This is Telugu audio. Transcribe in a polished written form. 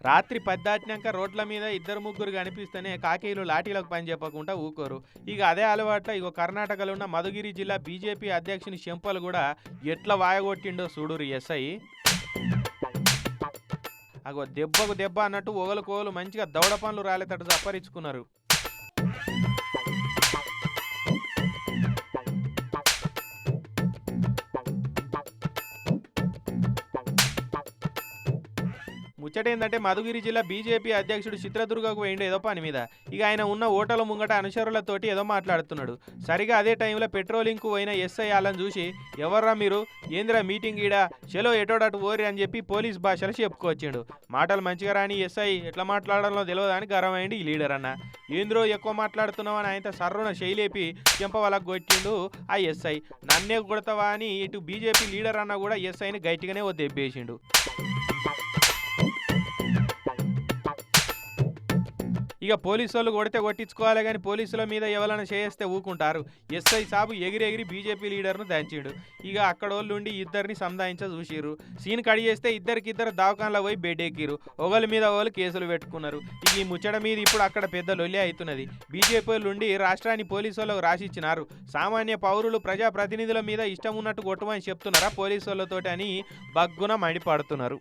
రాత్రి 10 దాటినాక రోడ్ల మీద ఇద్దరు ముగ్గురు కనిపిస్తేనే కాకీలు లాఠీలకు పని చెప్పకుండా ఊకోరు. ఇక అదే అలవాట్ల ఇగో కర్ణాటకలో ఉన్న మధుగిరి జిల్లా బీజేపీ అధ్యక్షుని చెంపలు కూడా ఎట్లా వాయగొట్టిండో చూడురు ఎస్ఐ. అగో దెబ్బకు దెబ్బ అన్నట్టు ఒగలుకోలు మంచిగా దవడ పనులు రాలేటట్టు చప్పరించుకున్నారు. ముచ్చటేందంటే మధుగిరి జిల్లా బీజేపీ అధ్యక్షుడు చిత్రదుర్గకు పోయిండు ఏదో పని మీద. ఇక ఆయన ఉన్న ఓటల ముంగట అనుచరులతోటి ఏదో మాట్లాడుతున్నాడు. సరిగా అదే టైంలో పెట్రోలింగ్కు పోయిన ఎస్ఐ వాళ్ళని చూసి, ఎవర్రా మీరు, ఏందిరా మీటింగ్ ఈడ, చెలో ఎటోడటు ఓరి అని చెప్పి పోలీస్ భాషలో చెప్పుకొచ్చిండు. మాటలు మంచిగా రాని ఎస్ఐ ఎట్లా మాట్లాడాలో తెలియదని గర్వమైంది ఈ లీడర్ అన్న. ఏంద్రో ఎక్కువ మాట్లాడుతున్నావు అని ఆయన సర్రున శైలేపి చెంప వాళ్ళకు కొట్టిండు ఆ ఎస్ఐ. నన్నే కొడతావా అని ఇటు బీజేపీ లీడర్ అన్న కూడా ఎస్ఐని గట్టిగానే ఓ దెబ్బేసిండు. ఇక పోలీసు వాళ్ళు కొడితే కొట్టించుకోవాలి కానీ పోలీసుల మీద ఎవరైనా చేస్తే ఊకుంటారు. ఎస్ఐ సాబు ఎగిరి బీజేపీ లీడర్ను దంచిండు. ఇక అక్కడోళ్ళు ఉండి ఇద్దరిని సంధాయించ చూసిర్రు. సీన్ కడి చేస్తే ఇద్దరికిద్దరు దవాఖానలో పోయి బెడ్ ఎక్కిరు. ఒకళ్ళ మీద వాళ్ళు కేసులు పెట్టుకున్నారు. ఇక ఈ ముచ్చట మీద ఇప్పుడు అక్కడ పెద్ద లొల్లి అవుతున్నది. బీజేపీ వాళ్ళు ఉండి రాష్ట్రాన్ని పోలీసు వాళ్ళకు రాసిచ్చినారు. సామాన్య పౌరులు ప్రజాప్రతినిధుల మీద ఇష్టం ఉన్నట్టు కొట్టమని చెప్తున్నారా పోలీసు వాళ్ళతోటి అని బగ్గున మండిపడుతున్నారు.